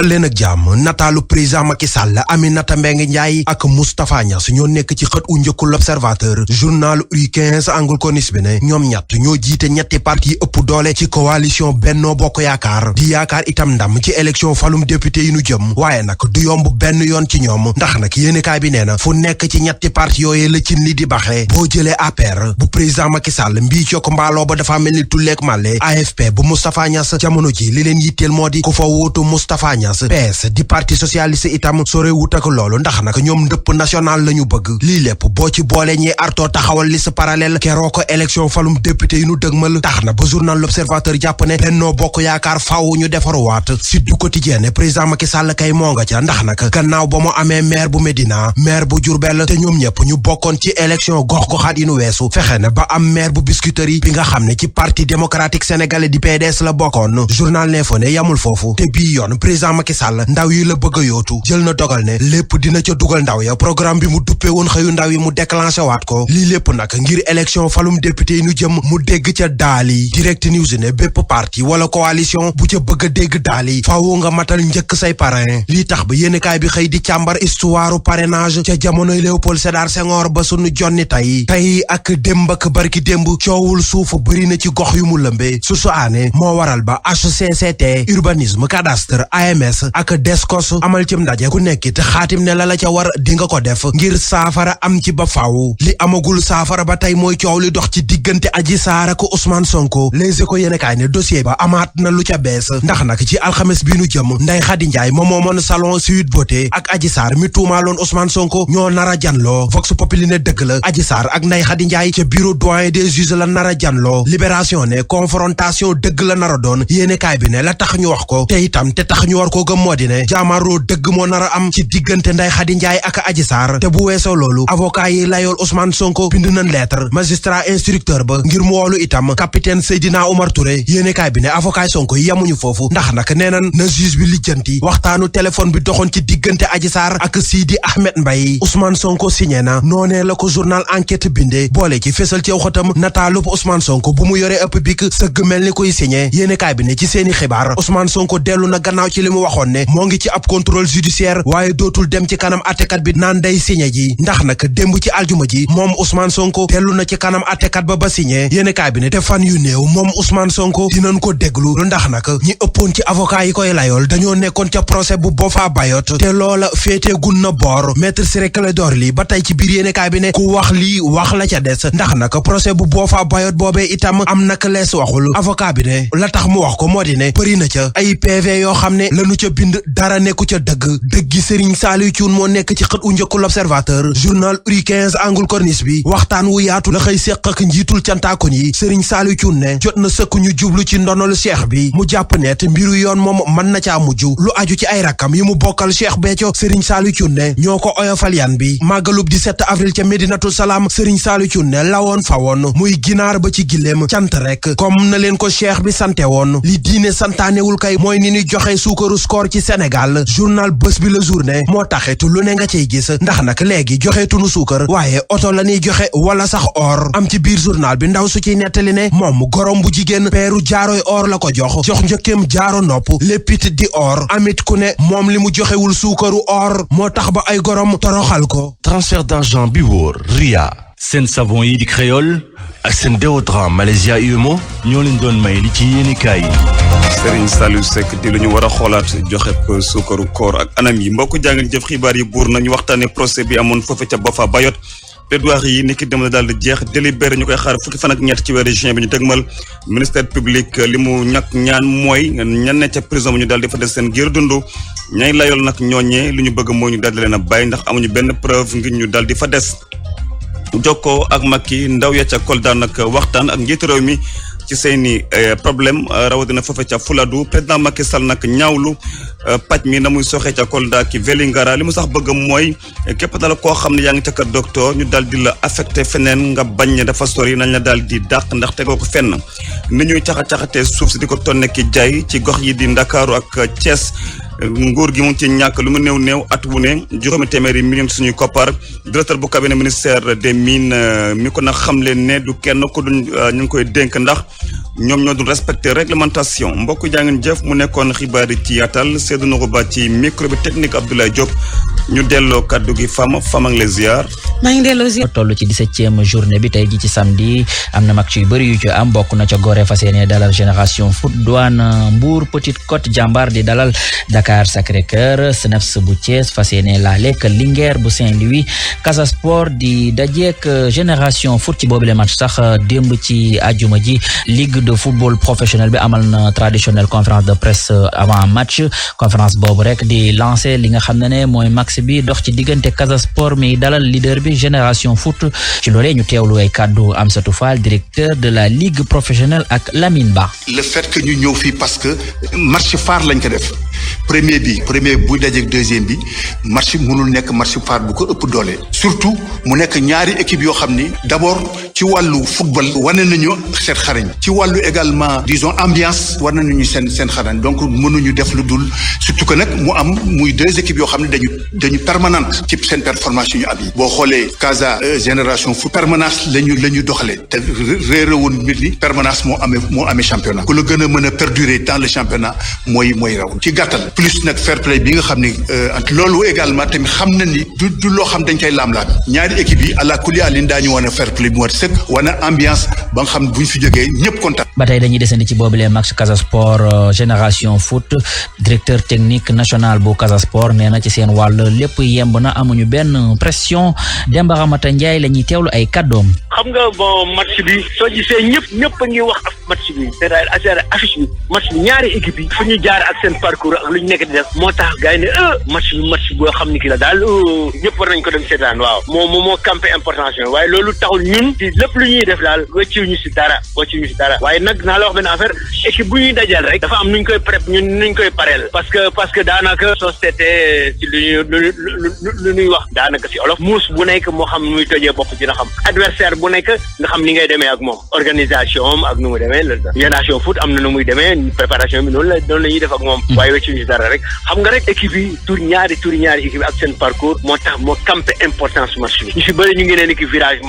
dal leen ak jàmm. nataalu président Macky Sall, Aminata Mbengue Ndiaye ak Moustapha Niasse ñoo nekk ci xët u njëkku l'Observateur. journal Rue 15 angle corniche bi ne ñoom ñett ñoo jiite ñetti parti yi ëpp doole ci coalition Benno Bokk Yaakaar di yaakaar itam ndam ci élection falum député yi nu jëm. waaye nag du yomb benn yoon ci ñoom ndax nag yéenekaay bi nee na fu nekk ci ñetti parti yooyu la cin li di baxee. boo jëlee APR bu président Macky Sall mbii cokk mbaaloo ba dafa mel ni tulleek màlle. AFP bu Moustapha Niasse jamono ji li leen yitteel moo di ku fa wóotu Moustapha Niasse. PS di parti socialiste itam sore wut ak loolu ndax nag ñoom ndëpp national la ñu bëgg. lii lépp boo ci boole ñi artoo taxawal liste parallèle keroo ko élection falum député yi nu dëgmal tax na ba journal l'Observateur jàpp ne Benno Bokk Yaakaar faaw ñu defaruwaat. Sud du Quotidien ne président Macky Sall kay moo nga ca ndax nag gannaaw ba mu amee maire bu Médina maire bu Diourbel te ñoom ñëpp ñu bokkoon ci élection gox-goxaat yi nu weesu fexe na ba am maire bu Biscuiterie bi nga xam ne ci parti démocratique sénégalais di PDS la bokkoon. journal L'Info ne yamul foofu te bii yoon président Macky Sall ndaw yi la bëgg a yootu jël na dogal ne lépp dina ca dugal ndaw ya programme bi mu duppee woon xëyu ndaw yi mu déclenché waat ko. lii lépp nag ngir élection falum député yi nu jëm mu dégg ca daali. Direct News ne bépp parti wala coalition bu ca bëgg a dégg daali faaw nga matal njëkk say parrain. lii tax ba yéenekaay bi xëy di càmbar histoire parrainage ca jamonoy Léopold Sédar Senghor ba sunu jonni tey ak démb ak barki démb coowul suuf bëri na ci gox yu mu lëmbee su aane moo waral ba HCCT urbanisme cadastre AMS ak Descos amal cim ndaje ku nekkit xaatim ne la ca war di nga ko def ngir saafara am ci ba faaw. li amagul saafara ba tey mooy coow li dox ci diggante Adji Sarr ak Ousmane Sonko. Les Échos yéenekaay ne dossier ba amaat na lu ca bees ndax nag ci alxames bi nu jëm Ndeye Khady Ndiaye moom moomoon salon Sweet Beauté ak Adji Sarr mi tuumaaloon Ousmane Sonko ñoo nara janloo. Vox Populi ne dëgg la Adji Sarr ak Ndeye Khady Ndiaye ca bureau doyen des juges la nara janloo. Libération ne confrontation dëgg la nara doon yéenekaay bi ne la tax ñu wax ko te itam te tax ñu war koo gëm moo di ne jaamaroo dëgg moo nara am ci diggante Ndeye Khady Ndiaye ak Adji Sarr. te bu weesoo loolu avocat yi layool Ousmane Sonko bind nañ lettre magistrat instructeur ba ngir mu woolu itam capitaine Seydina Oumar Touré. yéenekaay bi ne avocat Sonko yi yamuñu foofu ndax nag nee nañ na juge bi lijjanti waxtaanu téléphone bi doxoon ci diggante Adji Sarr ak Sidi Ahmed Mbaye. Ousmane Sonko signé na noonee la ko journal enquête bindee boole ci fésal ci xëtam nataalub Ousmane Sonko bu mu yoree ëpp bik sëgg mel ni koy signé. yéenekaay bi ne ci seeni xibaar Ousmane Sonko dellu na gannaaw ci li mu waxoon ne moo ngi ci ab contrôle judiciaire waaye dootul dem ci kanam attekat bi naan day signé ji ndax nag démb ci aljuma ji moom Ousmane Sonko dellu na ci kanam attekat ba signé. yéenekaay bi ne te fan yu néew moom Ousmane Sonko dinañ ko déglu ndax nag ñi ëppoon ci avocat yi koy layool dañoo nekkoon ca procès bu Boffa Bayotte te loola féetee gun na boor. Maître Ciré Clédor Ly ba tey ci biir yéenekaay bi ne ku wax lii wax la ca des ndax nag procès bu Boffa Bayotte boobee itam am naka lees waxul. avocat bi ne la tax mu wax ko moo di ne bëri na ca ay PV yoo xam ne lanu ca bind dara nekku ca dëggi Serigne Saliou Thioune moo nekk ci xët u njëkku l'Observateur. journal Rue 15 angle corniche bi waxtaan wu yaatu la xëy séq ak njiitul cantaakon yi Serigne Saliou Thioune ne jot na sëkk ñu jublu ci ndonol cheikh bi mu jàpp ne te mbiru yoon moom mën na caa mujj lu aju ci ay rakkam yi mu bokkal Cheikh Béthio. Serigne Saliou Thioune ne ñoo ko oyofal yan bi màggalub 17 avril ca Médinatoul Salam Serigne Saliou Thioune ne lawoon fa woon muy ginaar ba ci giléem cant rek comme na leen ko cheikh bi sante woon. li diine santaanewul kay mooy ni ñu joxe suukaru score ci Sénégal. journal Bës Bi La Journée moo taxit lu ne nga cay gis ndax nag léegi joxeetunu suukar waaye oto la ñuy joxe wala sax or. am ci biir journal bi ndaw su ciy nettali ne moom gorom bu jigéen peeru jaaroy or la ko jox njëkkeem jaaro nopp léppit di or. amit ku ne moom li mu joxewul suukaru or moo tax ba ay gorom toroxal ko. transfert d'argent bi wóor Ria seen savon yi di créole ak seen déodorant Malaysia UMO ñoo leen doon may li ci yéenekaay yi. Serigne Saliou Seck di lu ñu war a xoolaat joxe suukaru koor ak anam yi mbokk jàngeen jëf xibaar yi buur nañu waxtaane procès bi amoon foofu ca Boffa Bayotte. plaidoirie yi niki dem na daal di jeex délibéré ñu koy xaar fukki fan ak ñett ci weeru juin bi ñu tëgmal. ministère public li mu ñàkk ñaan mooy ñan ne ca prison bi ñu daal di fa des seen giir dund ñay layool nag ñooñee li ñu bëgg mooy ñu daal di leen a bàyyi ndax amuñu benn preuve ngir ñu daal di fa des. jokkoo ak Macky ndaw ya ca Kolda nag waxtaan ak njiitu réew mi ci seeni problème rawatina foofe ca Fuladu président Macky Sall nag ñaawlu paj mi na muy soxee ca Kolda ki Vélingara li mu sax bëgg mooy képp daal koo xam ne yaa ngi ca kër docteur ñu daal di la affecté feneen nga bañ ne dafa sori nañ la daal di dàq ndax tegoo ko fenn ni ñuy caxa-caxatee suuf si di ko tonne ki jaay ci gox yi di Ndakaaru ak Thiès nguur gi mu ci ñàkk lu mu néew at wu ne juróomi téeméeri million suñuy koppar directeur bu cabinet ministère des mines mi ko nag xam leen ne du kenn ku duñ ñu ngi koy dénk ndax ñoom ñoo dul respecté réglementation mbokk jàngeen jëf mu nekkoon xibaar yi ci yaatal Seydou Nourou Ba ci micro bi technique Abdoulaye Diop ñu delloo kaddu gi Fama ak les ziar. maa ngi delloo ziar. toll ci 17e journée bi tey ji ci samedi am na match yu bëri yu ci am bokk na ca Gorée fas yéene dalal Génération Foot, Douane Mbour, Petite Côte Jambar di dalal Dakar Sacré-Cœur, CNEPS bu Thiès fas yéene laaleek Linguère bu Saint-Louis, Casa Sport di dajeek Génération Foot. ci boobu le match sax démb ci àjjuma ji Ligue de football professionnel bi amal na traditionnelle conférence de presse avant match. conférence boobu rek di lancer li nga xam ne mooy max bi dox ci diggante Casa Sport mi dalal leader bi Génération Foot. ci loolee ñu teewlu ay kàddu Amsatou Fall directeur de la Ligue professionnelle ak Lamine Ba. le fait que ñu ñëw fii parce que match phare lañ ko def premier bu dajeek deuxième bi match mënul nekk match phare bu ko ëpp doole. surtout mu nekk ñaari équipe yoo xam ni d'abord ci wàllu football wane nañu seen xarañ ci wàllu également disons ambiance war nañu seen xarañ donc mënuñu def lu dul surtout que nag mu am muy deux équipes yoo xam ne dañu permanente ci seen performance yu ñu am yi. boo xoolee Casa Génération Foot permanence la ñu doxalee te réeré woon mbir ni permanence moo amee championnat ku la gën a mën a perdurer dans le championnat mooy raw ci gàttal plus nag fair play bi nga xam ni loolu également tamit xam na ni du loo xam dañ koy laam-laam ñaari équipe yi àla kulli àllin daañu wane fair play bu mat sëkk wane ambiance ba nga xam bu ñu fi jógee ñëpp kontaan. ba tey dañuy desandi ci boobule match Casa Sport Génération Foot directeur technique national bu Casa Sport nee na ci seen wàll lépp yemb na amuñu benn pression Demba Ramata Ndiaye la ñuy teewlu ay kàddoom. xam nga bon match bi soo gisee ñëpp a ngi wax ak match bi c'est-à-dire affiche bi match bi ñaari équipe yi fu ñu jaar ak seen parcours ak lu ñu nekk di def moo tax gars yi ne match boo xam ni ki la daal ñëpp war nañ ko dem seetaan waaw moo campé importance waaye loolu taxul ñun ci lépp lu ñuy def daal wàcciwuñu si dara waaye nag naa la wax benn affaire équipe bu ñuy dajal rek dafa am nuñ koy prep nuñ koy pareel parce que daanaka société ci lu ñuy wax daanaka si olof muus bu nekk moo xam muy tojee bopp dina xam adversaire bu nekk nga xam ni ngay demee ak moom organisation am ak nu mu demee Génération Foot am na nu muy demee préparation bi noonu la ñuy def ak moom waaye wàcciwuñu si dara rek xam nga rek équipe yi ñaari équipe ak seen parcours moo tax moo campé importance match bi ñu si bëri ñu ngi neen ki virage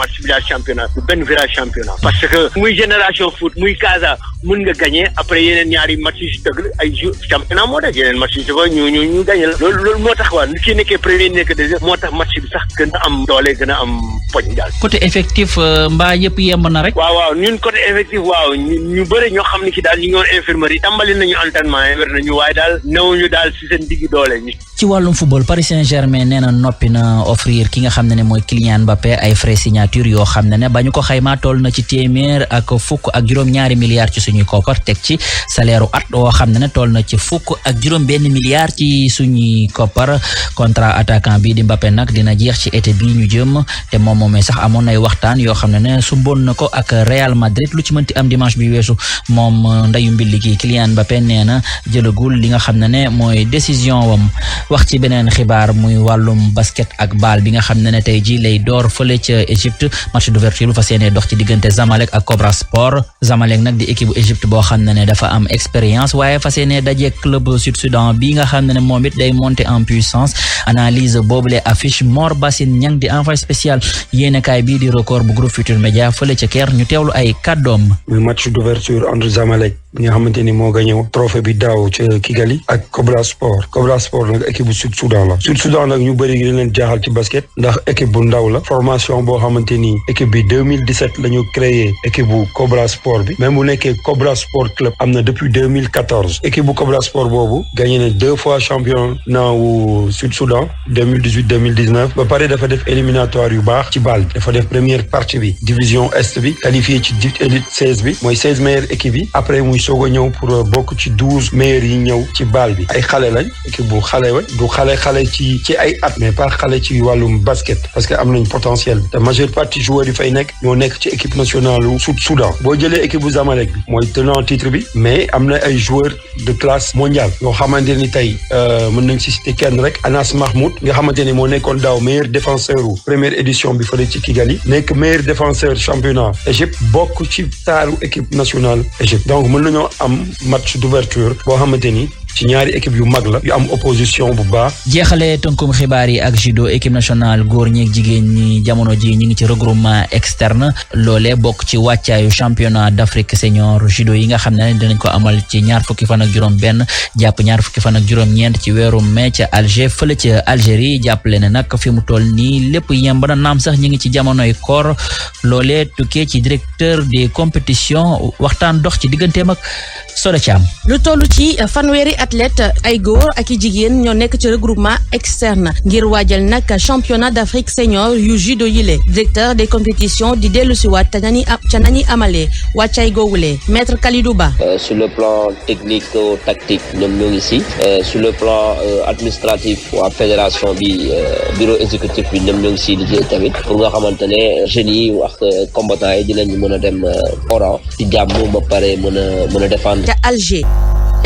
championnat du benn virage championnat parce que muy Génération Foot muy Casa mën nga gagner après yeneen ñaari match yi si tëgg ay jour championnat moo tax yeneen match yi dafa ñu gagner la loolu moo tax waa kii nekkee premier nekk deuxième moo tax match bi sax gën a am doole gën a am poñ daal. côté effectif mbaa yëpp yemb na rek. waaw ñun côté effectif waaw ñu bëri ñoo xam ne ki daal ñu ngi woon infirmerie tàmbali nañu entraînement yi wér nañu waaye daal newuñu daal si seen digg doole ñi. ci wàllum football Paris Saint-Germain nee na noppi na offrir ki nga xam ne mooy Kylian Mbappé ay frais signature yoo xam ne ba ñu ko xaymaa toll na ci téeméer ak fukk ak juróom-ñaari milliards ci suñuy koppar teg ci salaire at woo xam ne toll na ci fukk ak juróom-benn milliards ci suñuy koppar contrat attaquant bi di Mbappé nag dina jeex ci été bi ñu jëm te moom moomee sax amoon nay waxtaan yoo xam ne sumboon na ko ak Real Madrid lu ci mënti am dimanche bi weesu moom ndayu mbilli gi Kylian Mbappé nee na jëlagul li nga xam ne mooy décision wam. wax ci beneen xibaar muy wàllum basket ak bal bi nga xam ne tey ji lay door fële ca Égypte match d'ouverture bu fas yéene dox ci diggante Zamalek ak Cobra Sport Zamalek nag di équipe bu Égypte boo xam ne dafa am expérience waaye fas yéene daje club Sud Soudan bi nga xam ne moom it day monter en puissance analyse boobule affiche Mor Bassine Niang di envoyé spécial yéenekaay bii di record bu groupe Futurs Médias fële ca Caire ñu teewlu ay kàddoom. muy match d'ouverture entre Zamalek bi nga xamante ni moo gagné trophée bi daaw ca Kigali ak Cobra Sport nag équipe bu Sud Soudan la Sud Soudan nag ñu bëri dañ leen jaaxal ci basket ndax équipe bu ndaw la formation boo xamante ni équipe bi 2017 la ñu créé équipe bu Cobra Sport bi même bu nekkee Cobra Sport club am na depuis 2014 équipe bu Cobra Sport boobu gagné na 2 fois championnat wu Sud Soudan 2018-2019 ba pare dafa def éliminatoire yu baax ci BAL bi dafa def première partie bi division est bi qualifié ci élite 16 bi mooy 16 meilleures équipes yi après muy soog a ñëw pour bokk ci 12 meilleurs yi ñëw ci BAL bi ay xale lañ équipe bu xale wa du xale ci ay at mais pas xale ci wàllum basket parce que am nañ potentiel bi te majeure partie joueurs yi fay nekk ñoo nekk ci équipe nationale u Sud Soudan boo jëlee équipe bu Zamalek bi mooy tenant titre bi mais am na ay joueurs de classe mondiale yoo xamante ni tey mën nañ ci citer kenn rek Anas Mahmoud nga xamante ni moo nekkoon daaw meilleur défenseur u première édition bi fële ci Kigali nekk meilleur défenseur championnat Égypte bokk ci taaru équipe nationale Égypte donc mën nañoo am match d'ouverture boo xamante ni ci ñaari équipe yu mag la yu am opposition bu baax. jeexale tënkum xibaar yi ak judo équipe nationale góor ñi ak jigéen ñi jamono ji ñi ngi ci regroupement externe loolee bokk ci wàccaayu championnat d'Afrique senior judo yi nga xam ne dinañ ko amal ci ñaar fukki fan ak juróom benn jàpp ñaar fukki fan ak juróom ñeent ci weeru mai ca Alger fële ca Algérie jàppale ne nag fi mu toll nii lépp yemb na naam sax ñi ngi ci jamonoy koor loolee tukkee ci directeur des compétitions waxtaan dox ci digganteem ak Soda Thiam. lu toll ci fanweeri athlète ay góor ak i jigéen ñoo nekk ci regroupement externe ngir waajal nag championnat d'Afrique senior yu judo yile directeur des compétitions di dellu si waat ca nañi amalee wàccay googule maître Kalidou Ba. Sur le plan technique tactique ñoom ñoo ngi si sur le plan administratif waa fédération bi bureau exécutif bi ñoom ñoo ngi si liggéey tamit pour nga xamante ne jeunes yi wax combattants yi dinañ mën a dem oran ci jàmm ba pare mën a défendre. ca Alger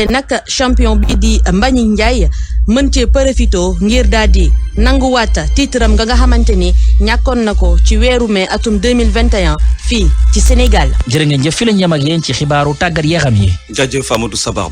nag champion bi di Mbagnick Ndiaye mën cee profito ngir daal di nanguwaat titre am nga xamante ni ñàkkoon na ko ci weeru mai atum 2021 fii ci Sénégal. jërë ngeen jëf fi lañ yem ak yéen ci xibaaru tàggat yaram yi. jaajëf Amadou Sabar.